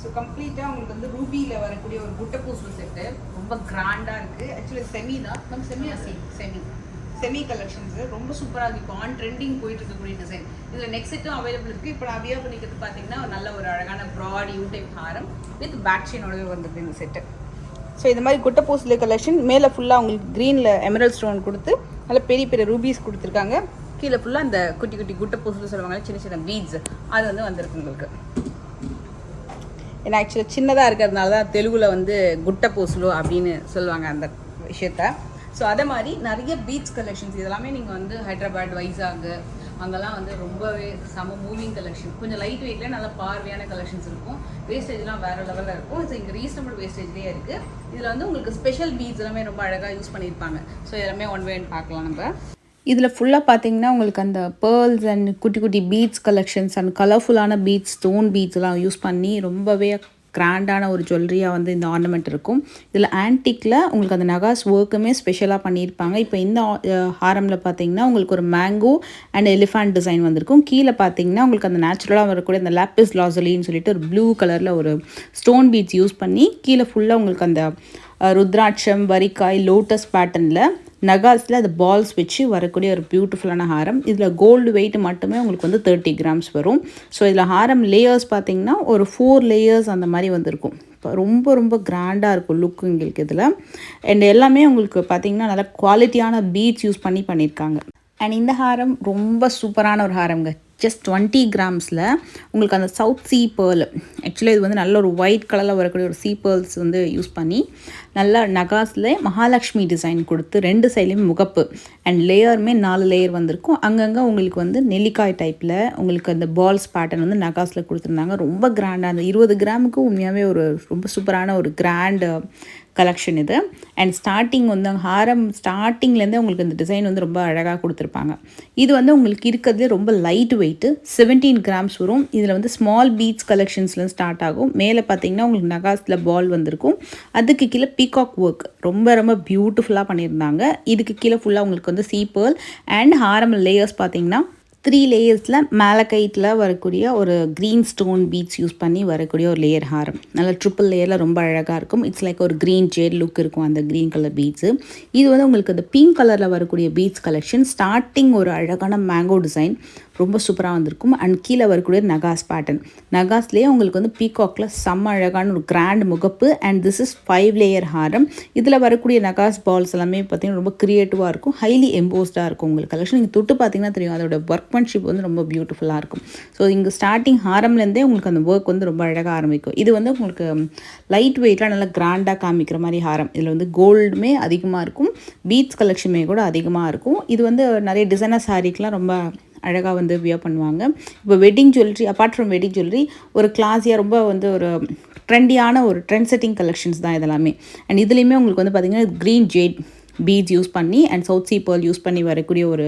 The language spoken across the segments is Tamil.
ஸோ கம்ப்ளீட்டாக உங்களுக்கு வந்து ரூபியில் வரக்கூடிய ஒரு குட்டை பூசு செட்டு ரொம்ப கிராண்டாக இருக்குது. ஆக்சுவலி செமி தான், நம்ம செமி கலெக்ஷன்ஸு ரொம்ப சூப்பராக இருக்குது. இப்போ ஆன் ட்ரெண்டிங் போயிட்டு இருக்கக்கூடிய டிசைன். இதில் நெக்ஸ்ட் செட்டும் அவைலபிள் இருக்குது. இப்போ நான் வியர் பண்ணிக்கிறது பார்த்தீங்கன்னா நல்ல ஒரு அழகான broad you type Haram with back செயினோடவே வந்துருக்கு இந்த செட்டு. ஸோ இந்த மாதிரி குட்டை பூசில் கலெக்ஷன் மேலே ஃபுல்லாக உங்களுக்கு க்ரீனில் எமரல்ட் ஸ்டோன் கொடுத்து நல்ல பெரிய பெரிய ரூபீஸ் கொடுத்துருக்காங்க. கீழே ஃபுல்லாக அந்த குட்டி குட்டி குட்டை பூசில் சொல்லுவாங்க, சின்ன சின்ன பீட்ஸ் அது வந்து வந்திருக்கு உங்களுக்கு. ஏன்னா ஆக்சுவலாக சின்னதாக இருக்கிறதுனால தான் தெலுங்குல வந்து குட்டை பூசலு அப்படின்னு சொல்லுவாங்க அந்த விஷயத்த. ஸோ அதே மாதிரி நிறைய பீட்ஸ் கலெக்ஷன்ஸ் இதெல்லாமே நீங்கள் வந்து ஹைதராபாத், வைசாக் அங்கெல்லாம் வந்து ரொம்பவே செம மூவிங் கலெக்ஷன். கொஞ்சம் லைட் வெயிட்ல நல்ல பார்வையான கலெக்ஷன்ஸ் இருக்கும். வேஸ்டேஜ்லாம் வேறு லெவலில் இருக்கும். ஸோ இங்கே ரீசனபிள் வேஸ்டேஜ்லேயே இருக்குது. இதில் வந்து உங்களுக்கு ஸ்பெஷல் பீட்ஸ் எல்லாமே ரொம்ப அழகாக யூஸ் பண்ணியிருப்பாங்க. ஸோ எல்லாமே ஒன் வேன்னு பார்க்கலாம் நம்ம. இதில் ஃபுல்லாக பார்த்தீங்கன்னா உங்களுக்கு அந்த பேர்ல்ஸ் அண்ட் குட்டி குட்டி பீட்ஸ் கலெக்ஷன்ஸ் அண்ட் கலர்ஃபுல்லான பீட்ஸ், ஸ்டோன் பீட்ஸ்லாம் யூஸ் பண்ணி ரொம்பவே கிராண்டான ஒரு ஜுவல்லரியாக வந்து இந்த ஆர்னமெண்ட் இருக்கும். இதில் ஆன்டிக்கில் உங்களுக்கு அந்த நகாஸ் ஒர்க்குமே ஸ்பெஷலாக பண்ணியிருப்பாங்க. இப்போ இந்த ஹாரமில் பார்த்தீங்கன்னா உங்களுக்கு ஒரு மேங்கோ அண்ட் எலிஃபண்ட் டிசைன் வந்திருக்கும். கீழே பார்த்தீங்கன்னா உங்களுக்கு அந்த நேச்சுரலாக வரக்கூடிய அந்த லாப்பிஸ் லாசலின்னு சொல்லிட்டு ஒரு ப்ளூ கலரில் ஒரு ஸ்டோன் பீட்ஸ் யூஸ் பண்ணி கீழே ஃபுல்லாக உங்களுக்கு அந்த ருத்ராட்சம், வரிக்காய், லோட்டஸ் பேட்டர்னில் நகாஸில் அது பால்ஸ் வச்சு வரக்கூடிய ஒரு பியூட்டிஃபுல்லான ஹாரம். இதில் கோல்டு வெயிட் மட்டுமே உங்களுக்கு வந்து 30 கிராம்ஸ் வரும். ஸோ இதில் ஹாரம் லேயர்ஸ் பார்த்தீங்கன்னா ஒரு 4 லேயர்ஸ் அந்த மாதிரி வந்திருக்கும். இப்போ ரொம்ப ரொம்ப கிராண்டாக இருக்கும் லுக்கு உங்களுக்கு இதில். அண்ட் எல்லாமே உங்களுக்கு பார்த்தீங்கன்னா நல்லா குவாலிட்டியான பீட்ஸ் யூஸ் பண்ணியிருக்காங்க. அண்ட் இந்த ஹாரம் ரொம்ப சூப்பரான ஒரு ஹாரம்ங்க. ஜஸ்ட் 20 கிராம்ஸில் உங்களுக்கு அந்த சவுத் சீ பேர்ல், ஆக்சுவலி இது வந்து நல்ல ஒரு ஒயிட் கலரில் வரக்கூடிய ஒரு சீ பேர்ல்ஸ் வந்து யூஸ் பண்ணி நல்லா நகாஸில் மகாலட்சுமி டிசைன் கொடுத்து 2 சைட்லேயும் முகப்பு அண்ட் லேயருமே 4 லேயர் வந்திருக்கும். அங்கங்கே உங்களுக்கு வந்து நெல்லிக்காய் டைப்பில் உங்களுக்கு அந்த பால்ஸ் பேட்டர்ன் வந்து நகாஸில் கொடுத்துருந்தாங்க. ரொம்ப கிராண்டாக அந்த 20 கிராமுக்கு உண்மையாகவே ஒரு ரொம்ப சூப்பரான ஒரு கிராண்டு கலெக்ஷன் இது. அண்ட் ஸ்டார்டிங் வந்து ஹாரம் ஸ்டார்டிங்லேருந்தே உங்களுக்கு இந்த டிசைன் வந்து ரொம்ப அழகாக கொடுத்துருப்பாங்க. இது வந்து உங்களுக்கு இருக்கிறதுலே ரொம்ப லைட் வெயிட்டு 17 கிராம்ஸ் வரும். இதில் வந்து ஸ்மால் பீட்ஸ் கலெக்ஷன்ஸ்லேருந்து ஸ்டார்ட் ஆகும். மேலே பார்த்தீங்கன்னா உங்களுக்கு நகாஸில் பால் வந்திருக்கும். அதுக்கு கீழே பீகாக் ஒர்க் ரொம்ப ரொம்ப பியூட்டிஃபுல்லாக பண்ணியிருந்தாங்க. இதுக்கு கீழே ஃபுல்லாக உங்களுக்கு வந்து சீ பேர்ல் அண்ட் ஹாரம் லேயர்ஸ் பார்த்தீங்கன்னா 3 லேயர்ஸில் மேலகைட்டில் வரக்கூடிய ஒரு க்ரீன் ஸ்டோன் பீட்ஸ் யூஸ் பண்ணி வரக்கூடிய ஒரு லேயர் ஹாரம். நல்ல ட்ரிப்பிள் லேயரில் ரொம்ப அழகாக இருக்கும். இட்ஸ் லைக் ஒரு க்ரீன் ஜேட் லுக் இருக்கும் அந்த க்ரீன் கலர் பீட்ஸு. இது வந்து உங்களுக்கு அந்த பிங்க் கலரில் வரக்கூடிய பீட்ஸ் கலெக்ஷன். ஸ்டார்டிங் ஒரு அழகான மேங்கோ டிசைன் ரொம்ப சூப்பராக வந்திருக்கும். அண்ட் கீழே வரக்கூடிய நகாஸ் பேட்டர்ன். நகாஸ்லேயே உங்களுக்கு வந்து பீகாக்கில் செம்ம அழகான ஒரு கிராண்ட் முகப்பு. அண்ட் திஸ் இஸ் 5 லேயர் ஹாரம். இதில் வரக்கூடிய நகாஸ் பால்ஸ் எல்லாமே பார்த்தீங்கன்னா ரொம்ப க்ரியேட்டிவாக இருக்கும், ஹைலி எம்போஸ்டாக இருக்கும். உங்களுக்கு கலெக்ஷன் நீங்கள் தொட்டு பார்த்தீங்கன்னா தெரியும் அதோட ஒர்க்மன்ஷிப் வந்து ரொம்ப பியூட்டிஃபுல்லாக இருக்கும். ஸோ இங்கே ஸ்டார்டிங் ஹாரம்லேருந்தே உங்களுக்கு அந்த ஒர்க் வந்து ரொம்ப அழகாக ஆரம்பிக்கும். இது வந்து உங்களுக்கு லைட் வெயிட்டாக நல்லா கிராண்டாக காமிக்கிற மாதிரி ஹாரம். இதில் வந்து கோல்டுமே அதிகமாக இருக்கும், பீட்ஸ் கலெக்ஷனுமே கூட அதிகமாக இருக்கும். இது வந்து நிறைய டிசைனர் சாரீக்கெலாம் ரொம்ப அழகாக வந்து வியர் பண்ணுவாங்க. இப்போ wedding jewellery, apart from wedding jewellery, ஒரு கிளாஸியாக ரொம்ப வந்து ஒரு ட்ரெண்டியான ஒரு ட்ரெண்ட் செட்டிங் கலெக்ஷன்ஸ் தான் இதெல்லாமே. அண்ட் இதுலேயுமே உங்களுக்கு வந்து பார்த்திங்கன்னா க்ரீன் ஜேட் பீட்ஸ் யூஸ் பண்ணி and South Sea pearl use பண்ணி வரக்கூடிய ஒரு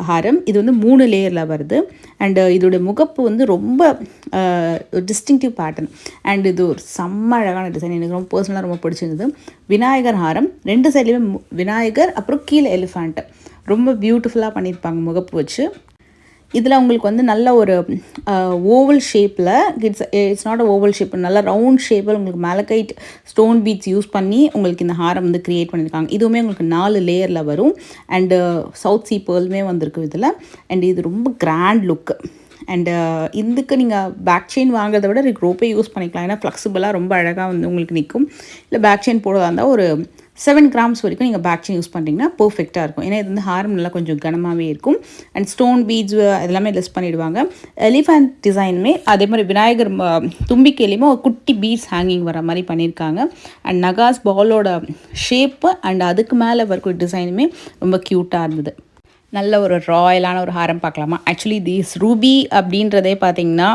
ஹாரம். இது வந்து 3 லேயரில் வருது. அண்டு இதோட முகப்பு வந்து ரொம்ப டிஸ்டிங்டிவ் பேட்டர்ன். அண்ட் இது ஒரு செம்ம அழகான டிசைன். எனக்கு ரொம்ப பர்சனலாக ரொம்ப பிடிச்சிருந்தது. விநாயகர் ஹாரம் 2 சைட்லேயுமே விநாயகர், அப்புறம் கீழே எலிஃபண்ட் ரொம்ப பியூட்டிஃபுல்லாக பண்ணியிருப்பாங்க முகப்பு வச்சு. இதில் உங்களுக்கு வந்து நல்ல ஒரு ஓவல் ஷேப்பில் இட்ஸ் நாட் ஓவல் ஷேப், நல்ல ரவுண்ட் ஷேப்பில் உங்களுக்கு மேலகைட் ஸ்டோன் பீட்ஸ் யூஸ் பண்ணி உங்களுக்கு இந்த ஹாரம் வந்து க்ரியேட் பண்ணியிருக்காங்க. இதுவுமே உங்களுக்கு 4 லேயரில் வரும். அண்டு சவுத் சீ பேர்லுமே வந்திருக்கு இதில். அண்ட் இது ரொம்ப கிராண்ட் லுக்கு. அண்டு இதுக்கு நீங்கள் பேக் செயின் வாங்குறத விட ரோப்பே யூஸ் பண்ணிக்கலாம். ஏன்னா ஃப்ளெக்சிபிளாக ரொம்ப அழகாக வந்து உங்களுக்கு நிற்கும். இல்லை பேக் செயின் போடுறதா இருந்தால் ஒரு 7 கிராம்ஸ் வரைக்கும் நீங்கள் பேக் செயின் யூஸ் பண்ணிட்டீங்கன்னா பர்ஃபெக்டாக இருக்கும். ஏன்னா இது வந்து ஹாரம் நல்லா கொஞ்சம் கனமாகவே இருக்கும். அண்ட் ஸ்டோன் பீட்ஸ் எல்லாமே லெஸ் பண்ணிவிடுவாங்க. எலிஃபண்ட் டிசைனுமே அதே மாதிரி விநாயகர் தும்பிக்கையிலையுமே ஒரு குட்டி பீட்ஸ் ஹேங்கிங் வர மாதிரி பண்ணியிருக்காங்க. அண்ட் நகாஸ் பாலோட ஷேப்பு அண்ட் அதுக்கு மேலே வரக்கூடிய டிசைனுமே ரொம்ப க்யூட்டாக இருந்தது. நல்ல ஒரு ராயலான ஒரு ஹாரம் பார்க்கலாமா. ஆக்சுவலி திஸ் ரூபி அப்படின்றதே பார்த்தீங்கன்னா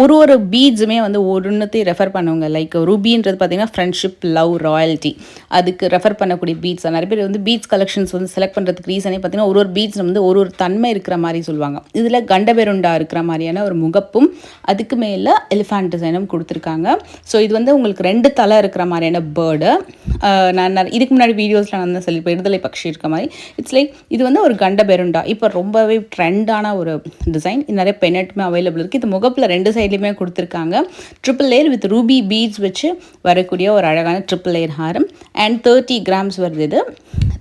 ஒரு பீட்ஸுமே வந்து ஒன்றுத்தையும் ரெஃபர் பண்ணுவாங்க. லைக் ரூபின்றது பார்த்தீங்கன்னா ஃப்ரெண்ட்ஷிப், லவ், ராயல்ட்டி அதுக்கு ரெஃபர் பண்ணக்கூடிய பீட்ஸ். நிறைய பேர் வந்து பீட்ஸ் கலெக்ஷன்ஸ் வந்து செலக்ட் பண்ணுறதுக்கு ரீசனே பார்த்தீங்கன்னா ஒரு பீட்ஸ் வந்து ஒரு தன்மை இருக்கிற மாதிரி சொல்லுவாங்க. இதில் கண்டபெருண்டா இருக்கிற மாதிரியான ஒரு முகப்பும் அதுக்கு மேலே எலிஃபண்ட் டிசைனும் கொடுத்துருக்காங்க. ஸோ இது வந்து உங்களுக்கு 2 தலை இருக்கிற மாதிரியான பேர்டு. நான் இதுக்கு முன்னாடி வீடியோஸில் நான் தான் சொல்லி விடுதலை பக்ஷி இருக்க மாதிரி. இட்ஸ் லைக் இது வந்து ஒரு கண்ட பெருண்டா இப்போ ரொம்பவே ட்ரெண்டான ஒரு டிசைன். நிறைய பெனட்டுமே அவைலபிள் இருக்குது. இது முகப்பில் 2 சைட்லையுமே கொடுத்துருக்காங்க. Triple layer with ruby beads வச்சு வரக்கூடிய ஒரு அழகான ட்ரிபிள் லேயர் ஹாரம். அண்ட் 30 கிராம்ஸ் வருது. இது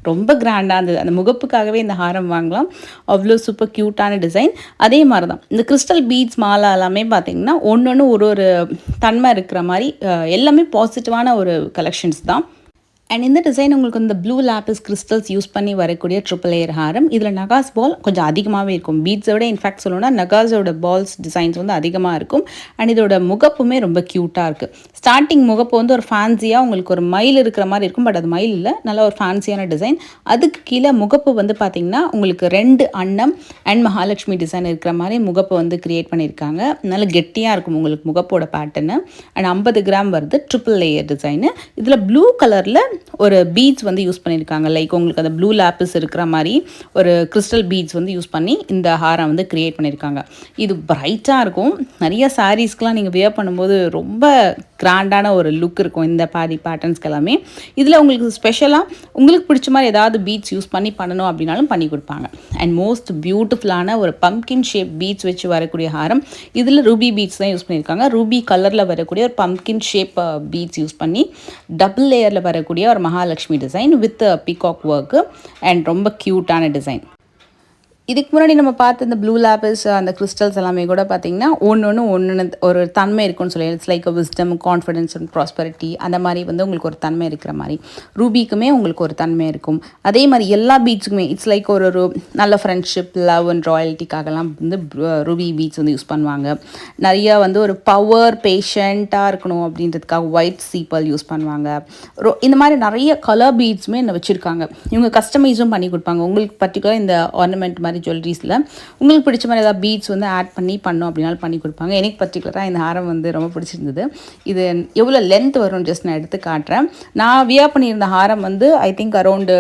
ரொம்ப கிராண்டாக இருந்தது. அந்த முகப்புக்காகவே இந்த ஹாரம் வாங்கலாம். அவ்வளோ சூப்பர் க்யூட்டான டிசைன். அதே மாதிரி தான் இந்த கிறிஸ்டல் பீட்ஸ் மாலா எல்லாமே பார்த்திங்கன்னா ஒன்று ஒரு ஒரு தன்மை இருக்கிற மாதிரி எல்லாமே பாசிட்டிவான ஒரு கலெக்ஷன்ஸ் தான். அண்ட் இந்த டிசைன் உங்களுக்கு இந்த ப்ளூ லாப்பிஸ் கிறிஸ்டல்ஸ் யூஸ் பண்ணி வரக்கூடிய ட்ரிபிள் லேயர் ஹாரம். இதில் நகாஸ் பால் கொஞ்சம் அதிகமாகவே இருக்கும். பீட்ஸை விட இன்ஃபேக்ட் சொல்லணும்னா நகாஸோட பால்ஸ் டிசைன்ஸ் வந்து அதிகமாக இருக்கும். அண்ட் இதோட முகப்புமே ரொம்ப க்யூட்டாக இருக்குது. ஸ்டார்டிங் முகப்பு வந்து ஒரு ஃபேன்சியாக உங்களுக்கு ஒரு மயில் இருக்கிற மாதிரி இருக்கும். பட் அது மயில் இல்லை, நல்ல ஒரு ஃபேன்சியான டிசைன். அதுக்கு கீழே முகப்பு வந்து பார்த்திங்கன்னா உங்களுக்கு 2 அன்னம் அண்ட் மகாலட்சுமி டிசைன் இருக்கிற மாதிரி முகப்பு வந்து க்ரியேட் பண்ணியிருக்காங்க. நல்ல கெட்டியாக இருக்கும் உங்களுக்கு முகப்போட பேட்டர்னு. அண்ட் 50 கிராம் வருது. Triple layer design. இதில் ப்ளூ கலரில் ஒரு பீட்ஸ் வந்து யூஸ் பண்ணியிருக்காங்க. லைக் உங்களுக்கு அந்த ப்ளூ லாப்பிஸ் இருக்கிற மாதிரி ஒரு கிறிஸ்டல் பீட்ஸ் வந்து யூஸ் பண்ணி இந்த ஹாரம் வந்து க்ரியேட் பண்ணியிருக்காங்க. இது பிரைட்டாக இருக்கும். நிறைய சாரீஸ்க்கெலாம் நீங்கள் வியர் பண்ணும்போது ரொம்ப கிராண்டான ஒரு லுக் இருக்கும் இந்த பேட்டர்ன்ஸ்க்கு எல்லாமே. இதில் உங்களுக்கு ஸ்பெஷலாக உங்களுக்கு பிடிச்ச மாதிரி ஏதாவது பீட்ஸ் யூஸ் பண்ணி பண்ணணும் அப்படின்னாலும் பண்ணி கொடுப்பாங்க. அண்ட் மோஸ்ட் பியூட்டிஃபுல்லான ஒரு பம்கின் ஷேப் பீட்ஸ் வச்சு வரக்கூடிய ஹாரம். இதில் ரூபி பீட்ஸ் தான் யூஸ் பண்ணியிருக்காங்க. ரூபி கலரில் வரக்கூடிய ஒரு பம்கின் ஷேப் பீட்ஸ் யூஸ் பண்ணி டபுள் லேயரில் வரக்கூடிய ஒரு Mahalakshmi design with peacock work. And ரொம்ப க்யூட்டான டிசைன். இதுக்கு முன்னாடி நம்ம பார்த்த இந்த ப்ளூ லாப்பிஸ் அந்த கிறிஸ்டல்ஸ் எல்லாமே கூட பார்த்திங்கன்னா ஒன்று ஒரு தன்மை இருக்குன்னு சொல்லி, it's like wisdom, confidence and prosperity அந்த மாதிரி வந்து உங்களுக்கு ஒரு தன்மை இருக்கிற மாதிரி. ரூபிக்குமே உங்களுக்கு ஒரு தன்மை இருக்கும். அதே மாதிரி எல்லா பீட்ஸுக்குமே இட்ஸ் லைக் ஒரு நல்ல ஃப்ரெண்ட்ஷிப், லவ் அண்ட் ராயல்ட்டிக்காகலாம் வந்து ரூபி பீட்ஸ் வந்து யூஸ் பண்ணுவாங்க. நிறையா வந்து ஒரு பவர், பேஷண்ட்டாக இருக்கணும் அப்படின்றதுக்காக ஒயிட் சீப்பல் யூஸ் பண்ணுவாங்க. இந்த மாதிரி நிறைய கலர் பீட்ஸுமே என்ன வச்சுருக்காங்க. இவங்க கஸ்டமைஸும் பண்ணி கொடுப்பாங்க. உங்களுக்கு பர்டிகுலர் இந்த ஆர்னமெண்ட் மாதிரி ஜுவல்லரிஸில் உங்களுக்கு பிடிச்ச மாதிரி ஏதாவது பீட்ஸ் வந்து ஆட் பண்ணோம் அப்படின்னாலும் பண்ணி கொடுப்பாங்க. எனக்கு பர்டிகுலராக இந்த ஹாரம் வந்து ரொம்ப பிடிச்சிருந்தது. இது எவ்வளோ லென்த் வரும் ஜஸ்ட் நான் எடுத்து காட்டுறேன். நான் வியர் பண்ணியிருந்த ஹாரம் வந்து ஐ திங்க் அரௌண்டு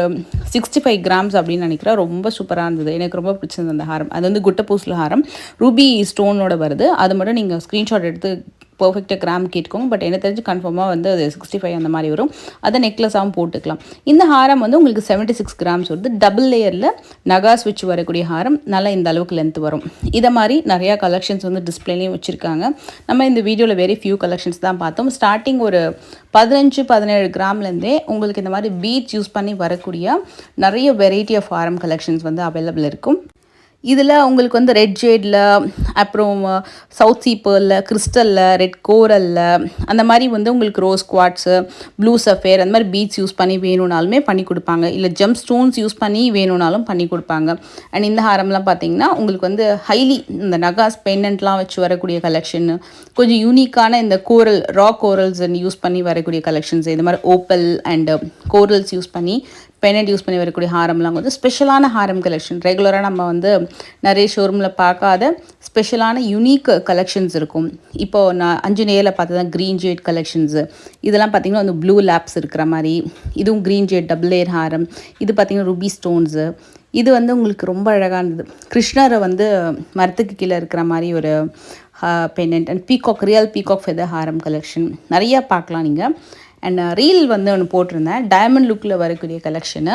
65 கிராம்ஸ் அப்படின்னு நினைக்கிறேன். ரொம்ப சூப்பராக இருந்தது. எனக்கு ரொம்ப பிடிச்சிருந்தது அந்த ஹாரம். அது வந்து குட்டப்பூசில் ஹாரம் ரூபி ஸ்டோனோட வருது. அது மட்டும் நீங்கள் ஸ்க்ரீன்ஷாட் எடுத்து பர்ஃபெக்டாக கிராம் கேட்டுக்கோங்க. பட் எனக்கு தெரிஞ்சு கன்ஃபார்மாக வந்து அது 65 அந்த மாதிரி வரும். அதை நெக்லஸாகவும் போட்டுக்கலாம். இந்த ஹாரம் வந்து உங்களுக்கு 76 கிராம்ஸ் வருது. டபுள் லேயரில் நகாஸ் வச்சு வரக்கூடிய ஹாரம். நல்லா இந்த அளவுக்கு லென்த் வரும். இதை மாதிரி நிறையா கலெக்ஷன்ஸ் வந்து டிஸ்பிளேலையும் வச்சுருக்காங்க. நம்ம இந்த வீடியோவில் வெரி ஃபியூ கலெக்ஷன்ஸ் தான் பார்த்தோம். ஸ்டார்டிங் ஒரு 15-17 கிராம்லேருந்தே உங்களுக்கு இந்த மாதிரி பீட்ஸ் யூஸ் பண்ணி வரக்கூடிய நிறைய வெரைட்டி ஆஃப் ஹாரம் கலெக்ஷன்ஸ் வந்து அவைலபிள் இருக்கும். இதில் உங்களுக்கு வந்து ரெட் ஜேடில், அப்புறம் சவுத் சீப்பரில், கிறிஸ்டலில், ரெட் கோரலில் அந்த மாதிரி வந்து உங்களுக்கு ரோஸ் குவாட்ஸு, ப்ளூ சஃபேர் அந்த மாதிரி பீட்ஸ் யூஸ் பண்ணி வேணும்னாலுமே பண்ணி கொடுப்பாங்க. இல்லை ஜெம் ஸ்டோன்ஸ் யூஸ் பண்ணி வேணும்னாலும் பண்ணி கொடுப்பாங்க. அண்ட் இந்த ஹாரம்லாம் பார்த்திங்கன்னா உங்களுக்கு வந்து ஹைலி இந்த நகாஸ் பெண்டன்ட்லாம் வச்சு வரக்கூடிய கலெக்ஷன், கொஞ்சம் யூனிக்கான இந்த கோரல் கோரல்ஸ் யூஸ் பண்ணி வரக்கூடிய கலெக்ஷன்ஸ், இந்த மாதிரி ஓப்பல் அண்ட் கோரல்ஸ் யூஸ் பண்ணி பெனட் யூஸ் பண்ணி வரக்கூடிய ஹாரம்லாம் வந்து ஸ்பெஷலான ஹாரம் கலெக்ஷன். ரெகுலராக நம்ம வந்து நிறைய ஷோரூமில் பார்க்காத ஸ்பெஷலான யூனிக் கலெக்ஷன்ஸ் இருக்கும். இப்போது நான் 5 நேரில் பார்த்தது தான் க்ரீன் ஜேட் கலெக்ஷன்ஸு. இதெல்லாம் பார்த்திங்கன்னா வந்து ப்ளூ லேப்ஸ் இருக்கிற மாதிரி. இதுவும் க்ரீன் ஜேட் டபுள் லேயர் ஹாரம். இது பார்த்திங்கன்னா ரூபி ஸ்டோன்ஸு. இது வந்து உங்களுக்கு ரொம்ப அழகானது. கிருஷ்ணரை வந்து மரத்துக்கு கீழே இருக்கிற மாதிரி ஒரு Pennant and peacock, real peacock feather Haram collection நிறையா பார்க்கலாம் நீங்கள். அண்ட் ரீல் வந்து ஒன்று போட்டிருந்தேன். டைமண்ட் லுக்கில் வரக்கூடிய கலெக்ஷனு.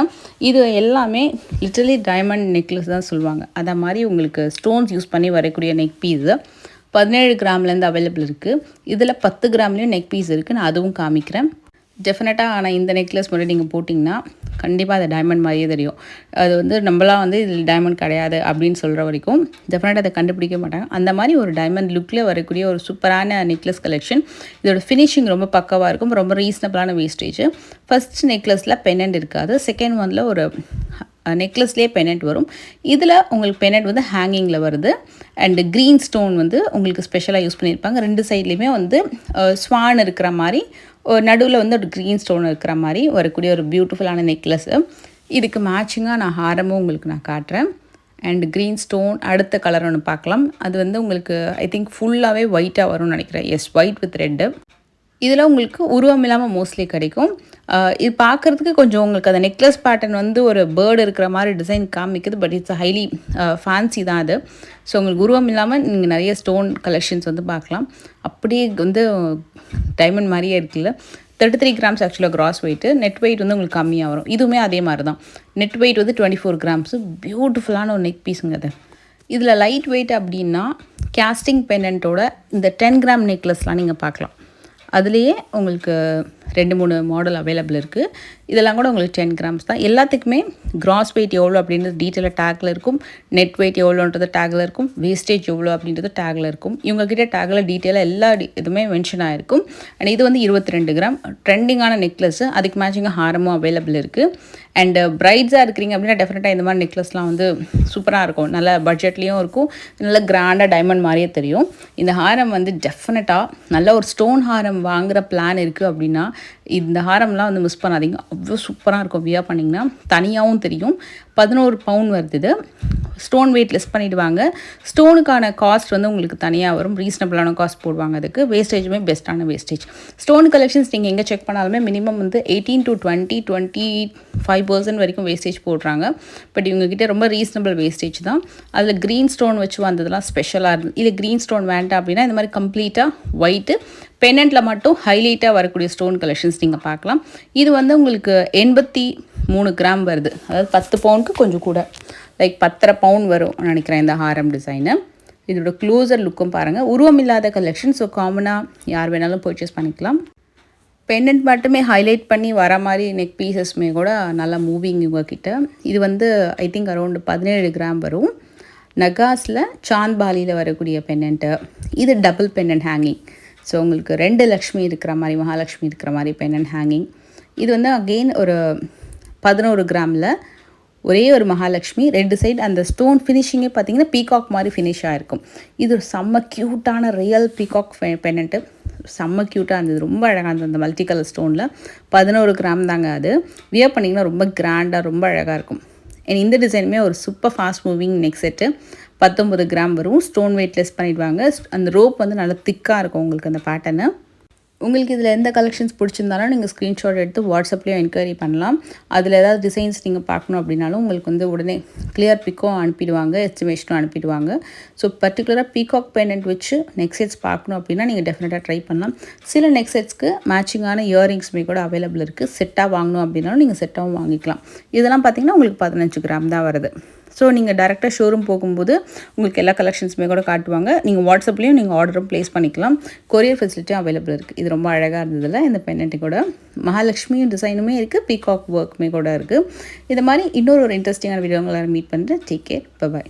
இது எல்லாமே லிட்டரலி டைமண்ட் நெக்லஸ் தான் சொல்லுவாங்க. அதை மாதிரி உங்களுக்கு ஸ்டோன்ஸ் யூஸ் பண்ணி வரக்கூடிய நெக் பீஸு 17 கிராம்லேருந்து அவைலபிள் இருக்குது. இதில் 10 கிராம்லேயும் நெக் பீஸ் இருக்குது. நான் அதுவும் காமிக்கிறேன். டெஃபினட்டாக. ஆனால் இந்த நெக்லஸ் மட்டும் நீங்கள் போட்டிங்கன்னா கண்டிப்பாக அது டைமண்ட் மாதிரியே தெரியும். அது வந்து நம்மளாம் வந்து இதில் டைமண்ட் கிடையாது அப்படின்னு சொல்கிற வரைக்கும் டெஃபினட்டாக அதை கண்டுபிடிக்க மாட்டாங்க. அந்த மாதிரி ஒரு டைமண்ட் லுக்கில் வரக்கூடிய ஒரு சூப்பரான நெக்லஸ் கலெக்ஷன். இதோட ஃபினிஷிங் ரொம்ப பக்கவாக இருக்கும். ரொம்ப ரீசனபிளான வேஸ்டேஜ். ஃபர்ஸ்ட் நெக்லஸில் பெனண்ட் இருக்காது. செகண்ட் ஒனில் ஒரு நெக்லஸ்லேயே பெனண்ட் வரும். இதில் உங்களுக்கு பெனண்ட் வந்து ஹேங்கிங்கில் வருது. அண்டு க்ரீன் ஸ்டோன் வந்து உங்களுக்கு ஸ்பெஷலாக யூஸ் பண்ணியிருப்பாங்க. 2 சைட்லேயுமே வந்து ஸ்வான் இருக்கிற மாதிரி, நடுவில் வந்து ஒரு க்ரீன் ஸ்டோன் இருக்கிற மாதிரி வரக்கூடிய ஒரு பியூட்டிஃபுல்லான நெக்லஸ்ஸு. இதுக்கு மேட்சிங்காக நான் ஹாரமும் உங்களுக்கு நான் காட்டுறேன். அண்ட் க்ரீன் ஸ்டோன் அடுத்த கலர் ஒன்று பார்க்கலாம். அது வந்து உங்களுக்கு ஐ திங்க் ஃபுல்லாகவே ஒயிட்டாக வரும்னு நினைக்கிறேன். Yes, white with red. இதில் உங்களுக்கு உருவம் இல்லாமல் மோஸ்ட்லி கிடைக்கும். இது பார்க்குறதுக்கு கொஞ்சம் உங்களுக்கு அந்த நெக்லஸ் பேட்டர்ன் வந்து ஒரு பேர்டு இருக்கிற மாதிரி டிசைன் காமிக்குது. பட் இட்ஸ் ஹைலி ஃபேன்சி தான் அது. ஸோ உங்களுக்கு உருவம் இல்லாமல் நீங்கள் நிறைய ஸ்டோன் கலெக்ஷன்ஸ் வந்து பார்க்கலாம். அப்படியே வந்து டைமண்ட் மாதிரியே இருக்குல்ல. 33 கிராம்ஸ் ஆக்சுவலாக கிராஸ் வெயிட்டு. நெட் வெயிட் வந்து உங்களுக்கு கம்மியாக வரும். இதுவுமே அதே மாதிரி தான். நெட் வெயிட் வந்து 24 கிராம்ஸு. பியூட்டிஃபுல்லான ஒரு நெக் பீஸுங்க அது. இதில் லைட் வெயிட் அப்படின்னா கேஸ்டிங் பெண்டன்ட்டோட இந்த 10 கிராம் நெக்லஸ்லாம் நீங்கள் பார்க்கலாம். அதுலேயே உங்களுக்கு 2-3 மாடல் அவைலபிள் இருக்குது. இதெல்லாம் கூட உங்களுக்கு 10 கிராம்ஸ் தான். எல்லாத்துக்குமே கிராஸ் வெயிட் எவ்வளோ அப்படின்றது டீட்டெயிலாக டேக்கில் இருக்கும். நெட் வெயிட் எவ்வளோன்றது டேக்கில் இருக்கும். வேஸ்டேஜ் எவ்வளோ அப்படின்றது டேக்கில் இருக்கும். இவங்ககிட்ட டேக்கில் டீட்டெயிலாக எல்லா இதுவுமே மென்ஷன் ஆகிருக்கும். அண்ட் இது வந்து 22 கிராம் ட்ரெண்டிங்கான நெக்லஸ்ஸு. அதுக்கு மேட்சிங்காக ஹாரமும் அவைலபிள் இருக்குது. அண்டு பிரைட்ஸாக இருக்கிறீங்க அப்படின்னா டெஃபினட்டாக இந்த மாதிரி நெக்லஸ்லாம் வந்து சூப்பராக இருக்கும். நல்ல பட்ஜெட்லேயும் இருக்கும். நல்ல கிராண்டாக டைமண்ட் மாதிரியே தெரியும். இந்த ஹாரம் வந்து டெஃபினட்டாக நல்ல ஒரு ஸ்டோன் ஹாரம் வாங்குகிற பிளான் இருக்குது அப்படின்னா இந்த ஹாரம்லாம் வந்து மிஸ் பண்ணாதீங்க. அவ்வளோ சூப்பராக இருக்கும். வியர் பண்ணிங்கன்னா தனியாகவும் தெரியும். 11 பவுன் வருது இது. ஸ்டோன் வெயிட் லெஸ் பண்ணிவிடுவாங்க. ஸ்டோனுக்கான காஸ்ட் வந்து உங்களுக்கு தனியாக வரும். ரீசனபிளான காஸ்ட் போடுவாங்க அதுக்கு. வேஸ்டேஜுமே பெஸ்ட்டான வேஸ்டேஜ். ஸ்டோன் கலெக்ஷன்ஸ் நீங்கள் எங்கே செக் பண்ணாலுமே மினிமம் வந்து 18 to 25% வரைக்கும் வேஸ்டேஜ் போடுறாங்க. பட் இவங்ககிட்ட ரொம்ப ரீசனபிள் வேஸ்டேஜ் தான். அதில் க்ரீன் ஸ்டோன் வச்சு வந்ததெல்லாம் ஸ்பெஷலாக இருந்தது. இல்லை க்ரீன் ஸ்டோன் வேண்டாம் அப்படின்னா இந்த மாதிரி கம்ப்ளீட்டாக ஒயிட்டு பெனண்ட்டில் மட்டும் ஹைலைட்டாக வரக்கூடிய ஸ்டோன் கலெக்ஷன்ஸ் நீங்கள் பார்க்கலாம். இது வந்து உங்களுக்கு 83 கிராம் வருது. அதாவது 10 பவுனுக்கு கொஞ்சம் கூட, லைக் 10.5 பவுன் வரும் நினைக்கிறேன் இந்த ஹாரம் டிசைனு. இதோட க்ளோசர் லுக்கும் பாருங்கள். உருவம் இல்லாத கலெக்ஷன். ஸோ காமனாக யார் வேணாலும் பர்ச்சேஸ் பண்ணிக்கலாம். பெண்டன்ட் மட்டுமே ஹைலைட் பண்ணி வர மாதிரி நெக் பீசஸ்மே கூட நல்லா மூவிங் இவங்கக்கிட்ட. இது வந்து ஐ திங்க் அரௌண்ட் 17 கிராம் வரும். நகாஸில் சாந்த்பாலியில் வரக்கூடிய பெண்டன்ட்டு. இது டபுள் பெண்டன்ட் ஹேங்கிங். ஸோ உங்களுக்கு 2 லக்ஷ்மி இருக்கிற மாதிரி, மகாலட்சுமி இருக்கிற மாதிரி பெண்டன்ட் ஹேங்கிங். இது வந்து அகெயின் ஒரு 11 கிராமில் ஒரே ஒரு மகாலட்சுமி. 2 சைடு அந்த ஸ்டோன் ஃபினிஷிங்கே பார்த்தீங்கன்னா பீகாக் மாதிரி ஃபினிஷ் ஆகிருக்கும். இது ஒரு செம்ம க்யூட்டான ரியல் பீகாக் பெண்டன்ட்டு. செம்ம க்யூட்டாக இருந்தது. ரொம்ப அழகாக இருந்தது. அந்த மல்டி கலர் ஸ்டோனில் 11 கிராம் தாங்க அது. வியர் பண்ணிங்கன்னா ரொம்ப கிராண்டாக ரொம்ப அழகாக இருக்கும். அண்ட் இந்த டிசைனுமே ஒரு super fast moving neck set. 19 gram வரும். ஸ்டோன் வெயிட் லெஸ் பண்ணிடுவாங்க. அந்த ரோப் வந்து நல்லா திக்காக இருக்கும் உங்களுக்கு அந்த பேட்டர்னு. உங்களுக்கு இதில் எந்த கலெக்ஷன்ஸ் பிடிச்சிருந்தாலும் நீங்கள் ஸ்க்ரீன்ஷாட் எடுத்து வாட்ஸ்அப்லேயும் என்கொயரி பண்ணலாம். அதில் ஏதாவது டிசைன்ஸ் நீங்கள் பார்க்கணும் அப்படின்னாலும் உங்களுக்கு வந்து உடனே கிளியர் பிக்கும் அனுப்பிடுவாங்க, எஸ்டிமேஷனும் அனுப்பிடுவாங்க. ஸோ பர்டிகுலராக பீகாக் பெண்டன்ட் வச்சு நெக் செட்ஸ் பார்க்கணும் அப்படின்னா நீங்கள் டெஃபினட்டாக ட்ரை பண்ணலாம். சில நெக் செட்ஸ்க்கு மேட்சிங்கான இயரிங்ஸுமே கூட அவைலபிள் இருக்குது. செட்டாக வாங்கணும் அப்படின்னாலும் நீங்கள் செட்டாகவும் வாங்கிக்கலாம். இதெல்லாம் பார்த்திங்கன்னா உங்களுக்கு 15 கிராம் தான் வருது. ஸோ நீங்கள் டேரெக்டாக ஷோரூம் போகும்போது உங்களுக்கு எல்லா கலெக்ஷன்ஸுமே கூட காட்டுவாங்க. நீங்கள் வாட்ஸ்அப்லேயும் நீங்கள் ஆர்டரும் ப்ளேஸ் பண்ணிக்கலாம். கொரியர் ஃபெசிலிட்டியும் அவைலபிள் இருக்குது. இது ரொம்ப அழகாக இருந்ததில்ல இந்த பெண்டன்ட்டு கூட. மகாலட்சுமியும் டிசைனுமே இருக்குது. பீகாக் ஒர்க்குமே கூட இருக்குது. இது மாதிரி இன்னொரு இன்ட்ரெஸ்டிங்கான வீடியோங்களை மீட் பண்ணுறேன். Take care. பை.